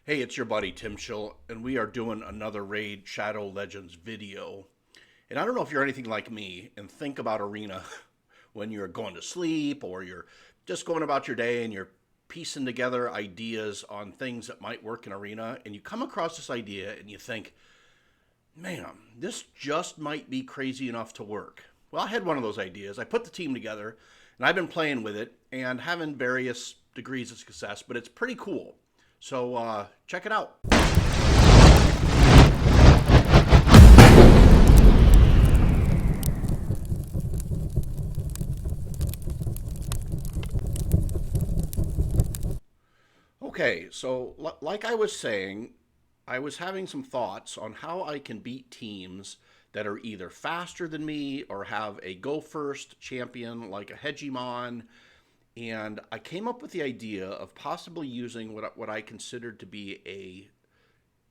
Hey, it's your buddy Tim Chill, and we are doing another Raid Shadow Legends video. And I don't know if you're anything like me and think about Arena when you're going to sleep or you're just going about your day and you're piecing together ideas on things that might work in Arena, and you come across this idea and you think, man, this just might be crazy enough to work. Well, I had one of those ideas. I put the team together, and I've been playing with it and having various degrees of success, but it's pretty cool. So check it out. Okay, so like I was saying, I was having some thoughts on how I can beat teams that are either faster than me or have a go first champion like a Hegemon. And I came up with the idea of possibly using what I considered to be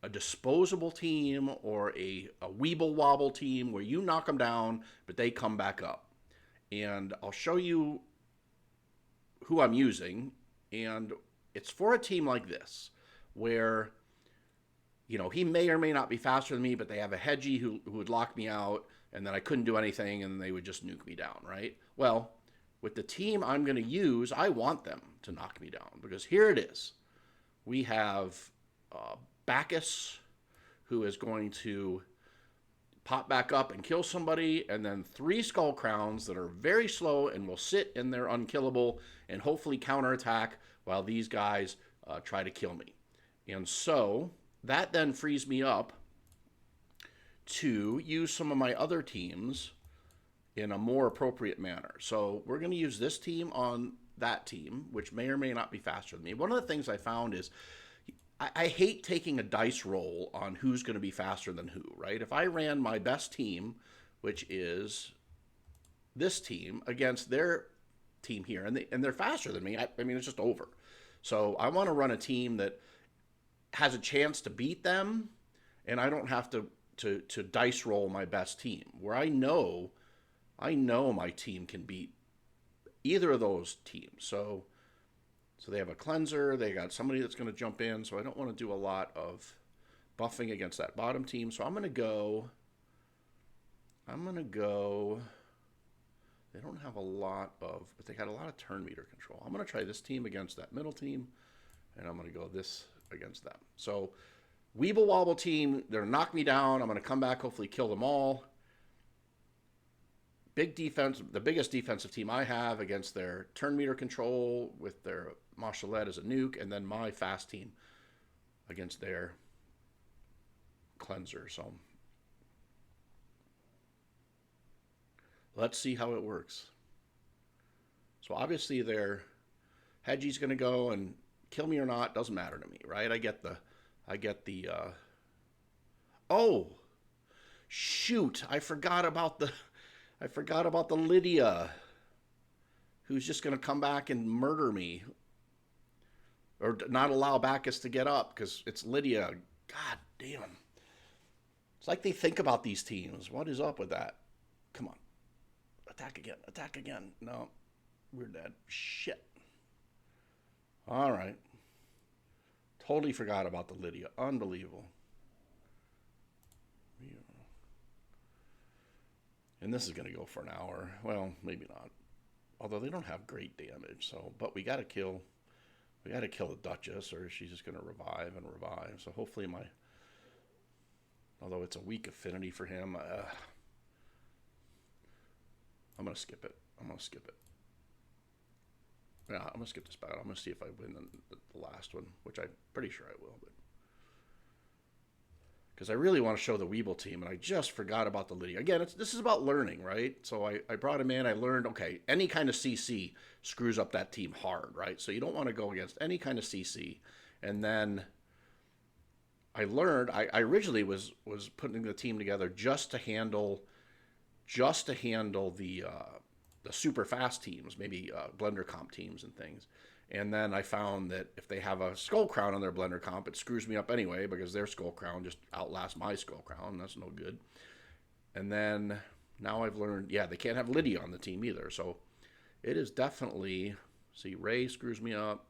a disposable team or a Weeble Wobble team where you knock them down, but they come back up. And I'll show you who I'm using. And it's for a team like this, where, he may or may not be faster than me, but they have a Hedgie who would lock me out, and then I couldn't do anything, and they would just nuke me down, right? Well, with the team I'm going to use, I want them to knock me down because here it is. We have Bacchus, who is going to pop back up and kill somebody, and then three Skull Crowns that are very slow and will sit in their unkillable and hopefully counterattack while these guys try to kill me. And so that then frees me up to use some of my other teams in a more appropriate manner. So we're going to use this team on that team, which may or may not be faster than me. One of the things I found is I hate taking a dice roll on who's going to be faster than who, right? If I ran my best team, which is this team, against their team here, and they're faster than me, I mean, it's just over. So I want to run a team that has a chance to beat them, and I don't have to dice roll my best team, where I know my team can beat either of those teams. So they have a cleanser. They got somebody that's going to jump in. So I don't want to do a lot of buffing against that bottom team. So I'm going to go. They don't have a lot of, but they got a lot of turn meter control. I'm going to try this team against that middle team, and I'm going to go this against them. So Weeble Wobble team, they're going to knock me down. I'm going to come back, hopefully kill them all. Big defense, the biggest defensive team I have against their turn meter control with their Machelet as a nuke, and then my fast team against their cleanser. So let's see how it works. So obviously their Hedgie's going to go and kill me or not, doesn't matter to me, right? Oh, shoot, I forgot about the Lydia, who's just going to come back and murder me. Or not allow Bacchus to get up because it's Lydia. God damn. It's like they think about these teams. What is up with that? Come on. Attack again. Attack again. No. We're dead. Shit. All right. Totally forgot about the Lydia. Unbelievable. And this is going to go for an hour. Well, maybe not. Although they don't have great damage. So, but we got to kill the Duchess, or she's just going to revive and revive. So hopefully although it's a weak affinity for him, I'm going to skip it. Yeah, I'm going to skip this battle. I'm going to see if I win the last one, which I'm pretty sure I will. But because I really want to show the Weeble team, and I just forgot about the Lydia. Again, this is about learning, right? So I brought him in. I learned, okay, any kind of CC screws up that team hard, right? So you don't want to go against any kind of CC. And then I learned, I originally was putting the team together just to handle the super fast teams, maybe blender comp teams and things. And then I found that if they have a Skull Crown on their blender comp, it screws me up anyway because their Skull Crown just outlasts my Skull Crown. That's no good. And then now I've learned, yeah, they can't have Lydia on the team either. So it is definitely, see, Ray screws me up.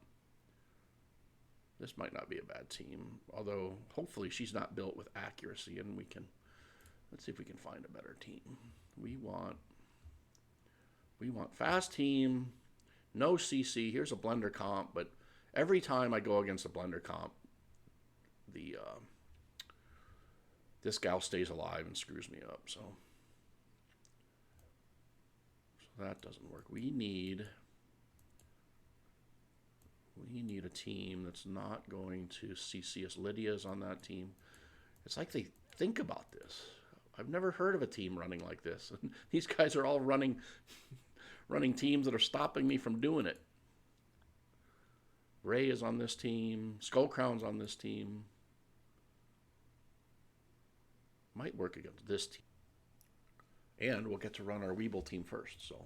This might not be a bad team, although hopefully she's not built with accuracy, and we can, let's see if we can find a better team. We want fast team, no CC. Here's a blender comp, but every time I go against a blender comp, the this gal stays alive and screws me up. So that doesn't work. We need a team that's not going to CC us. Lydia's on that team. It's like they think about this. I've never heard of a team running like this. And these guys are all running teams that are stopping me from doing it. Ray is on this team. Skullcrown's on this team. Might work against this team. And we'll get to run our Weeble team first, so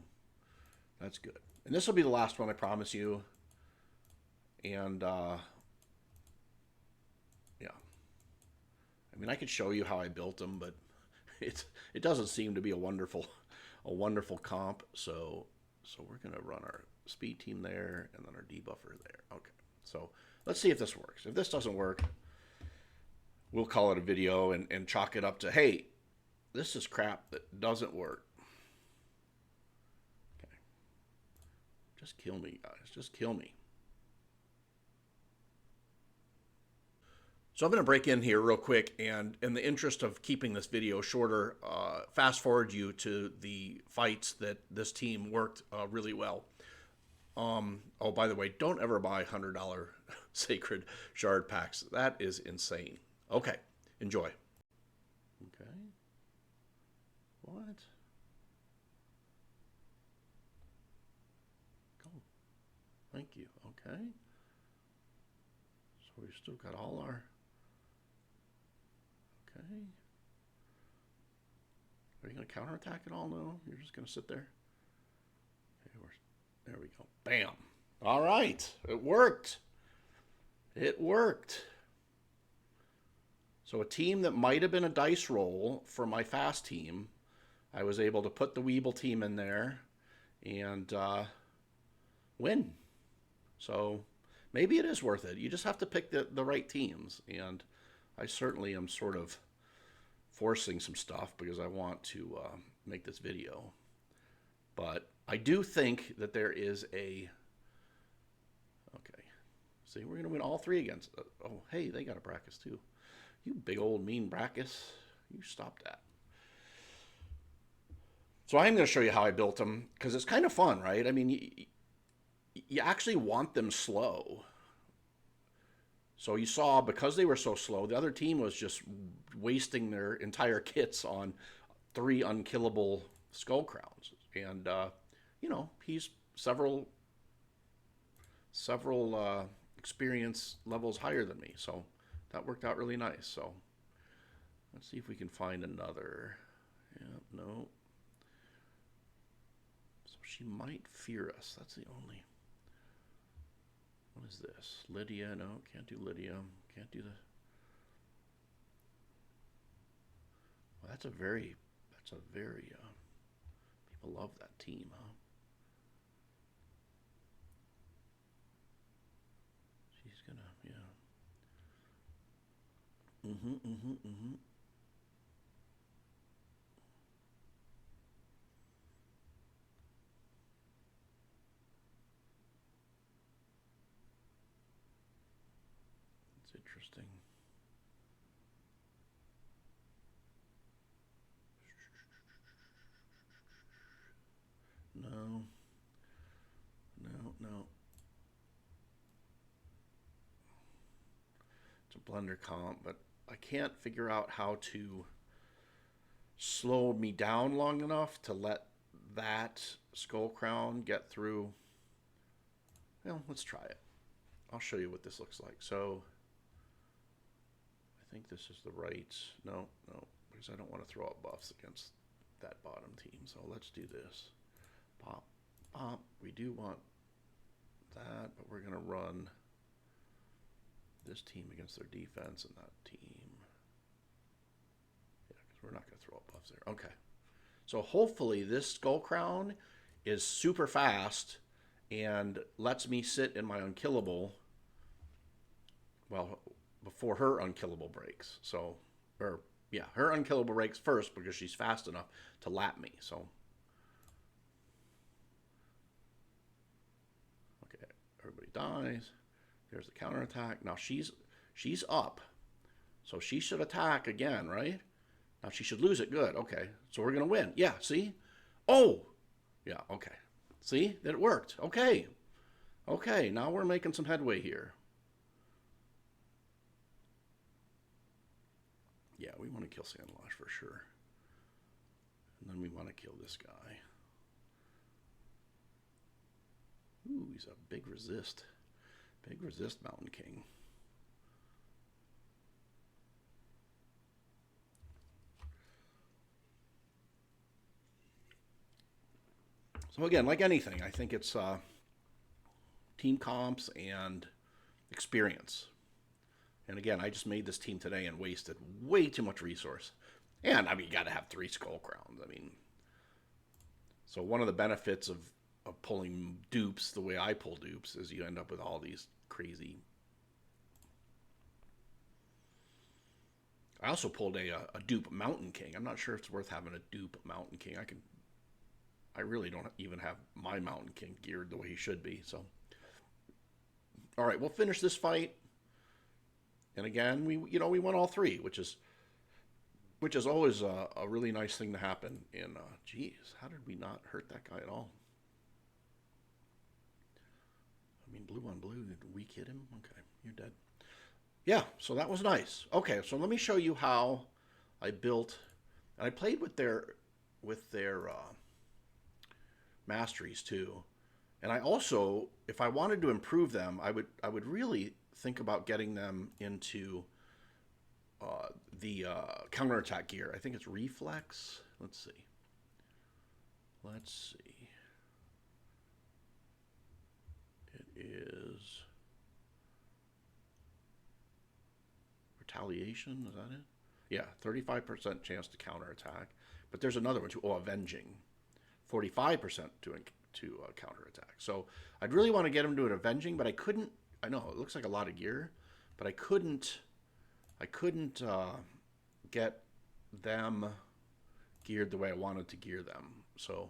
that's good. And this will be the last one, I promise you. And, yeah. I mean, I could show you how I built them, but it doesn't seem to be a wonderful comp. So we're going to run our speed team there and then our debuffer there. Okay, so let's see if this works. If this doesn't work, we'll call it a video and chalk it up to, hey, this is crap that doesn't work. Okay. Just kill me, guys. Just kill me. So I'm going to break in here real quick, and in the interest of keeping this video shorter, fast forward you to the fights that this team worked really well. Oh, by the way, don't ever buy $100 Sacred Shard packs. That is insane. Okay, enjoy. Okay. What? Go. Thank you. Okay. So we've still got all our... Okay. Are you going to counterattack at all? No? You're just going to sit there? Okay, there we go. Bam. All right. It worked. It worked. So a team that might have been a dice roll for my fast team, I was able to put the Weeble team in there and win. So maybe it is worth it. You just have to pick the right teams. And I certainly am sort of forcing some stuff because I want to make this video. But I do think that there is a... Okay. See, we're going to win all three against... Oh, hey, they got a Brachus too. You big old mean Brachus. You stop that. So I'm going to show you how I built them because it's kind of fun, right? I mean, you actually want them slow. So you saw, because they were so slow, the other team was just wasting their entire kits on 3 unkillable Skullcrowns. And, you know, he's several experience levels higher than me. So that worked out really nice. So let's see if we can find another. Yeah, no. So she might fear us. That's the only... What is this? Lydia? No, can't do Lydia. Can't do the... Well, that's a very... people love that team, huh? She's gonna, yeah. Interesting. No. It's a blender comp, but I can't figure out how to slow me down long enough to let that Skullcrown get through. Well, let's try it. I'll show you what this looks like. So I think this is the right... No, because I don't want to throw out buffs against that bottom team. So let's do this. Pop, pop. We do want that, but we're going to run this team against their defense and that team. Yeah, because we're not going to throw out buffs there. Okay. So hopefully this Skullcrown is super fast and lets me sit in my unkillable well, before her unkillable breaks. So, or yeah, her unkillable breaks first because she's fast enough to lap me. So, okay, everybody dies. There's the counterattack. Now she's up, so she should attack again, right? Now she should lose it. Good. Okay, so we're gonna win. Yeah. See? Oh, yeah. Okay. See that it worked. Okay. Okay. Now we're making some headway here. Yeah, we want to kill Sandlash for sure. And then we want to kill this guy. Ooh, he's a big resist. Big resist Mountain King. So again, like anything, I think it's team comps and experience. And again, I just made this team today and wasted way too much resource. And I mean, you got to have 3 skull crowns. I mean, so one of the benefits of pulling dupes the way I pull dupes is you end up with all these crazy. I also pulled a dupe Mountain King. I'm not sure if it's worth having a dupe Mountain King. I really don't even have my Mountain King geared the way he should be. So, all right, we'll finish this fight. And again, we won all 3, which is always a really nice thing to happen. And geez, how did we not hurt that guy at all? I mean, blue on blue. Did we hit him? Okay, you're dead. Yeah, so that was nice. Okay, so let me show you how I built. And I played with their masteries too. And I also, if I wanted to improve them, I would really think about getting them into the counterattack gear. I think it's reflex. Let's see. It is retaliation. Is that it? Yeah, 35% chance to counterattack. But there's another one too. Oh, avenging. 45% to counterattack. So I'd really want to get him to an avenging, but I couldn't. I know it looks like a lot of gear, but I couldn't get them geared the way I wanted to gear them. So,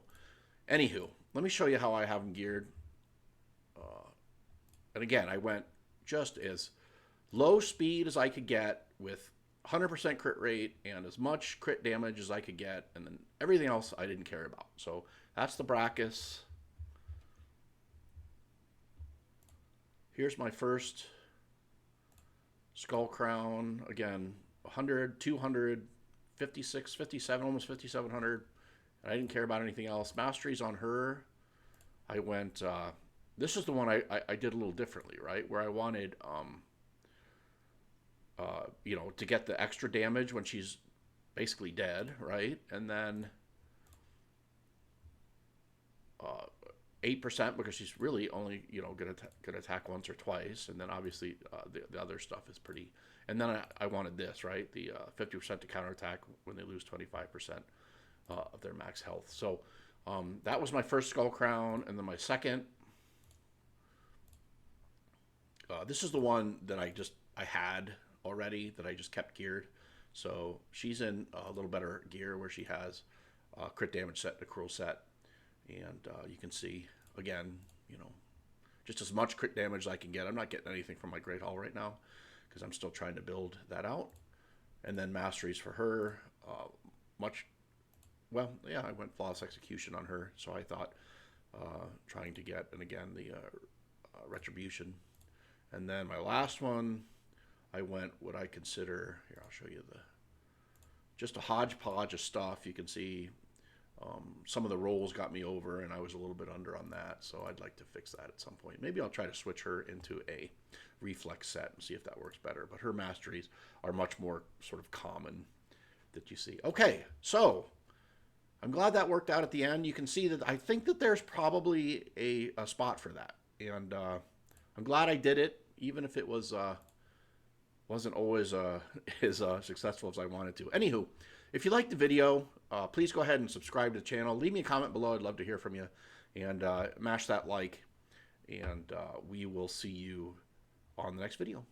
anywho, let me show you how I have them geared. And again, I went just as low speed as I could get with 100% crit rate and as much crit damage as I could get, and then everything else I didn't care about. So that's the Brachus. Here's my first skull crown. Again, 100, 200, 56, 57, almost 5,700. And I didn't care about anything else. Masteries on her. I went, this is the one I did a little differently, right? Where I wanted, to get the extra damage when she's basically dead, right? And then 8% because she's really only gonna attack once or twice, and then obviously the other stuff is pretty. And then I wanted this, right? The 50% to counterattack when they lose 25% of their max health. So that was my first skull crown, and then my second. This is the one that I had already that I just kept geared. So she's in a little better gear where she has crit damage set, the cruel set, and you can see again, just as much crit damage as I can get. I'm not getting anything from my Great Hall right now because I'm still trying to build that out. And then masteries for her, I went flawless execution on her. So I thought trying to get, and again, the retribution. And then my last one, I went what I consider, here, I'll show you just a hodgepodge of stuff. You can see some of the rolls got me over, and I was a little bit under on that, so I'd like to fix that at some point. Maybe I'll try to switch her into a reflex set and see if that works better. But her masteries are much more sort of common that you see. Okay, so I'm glad that worked out at the end. You can see that I think that there's probably a spot for that, and I'm glad I did it, even if it wasn't always as successful as I wanted to. Anywho, if you liked the video, please go ahead and subscribe to the channel. Leave me a comment below. I'd love to hear from you. And mash that like. And we will see you on the next video.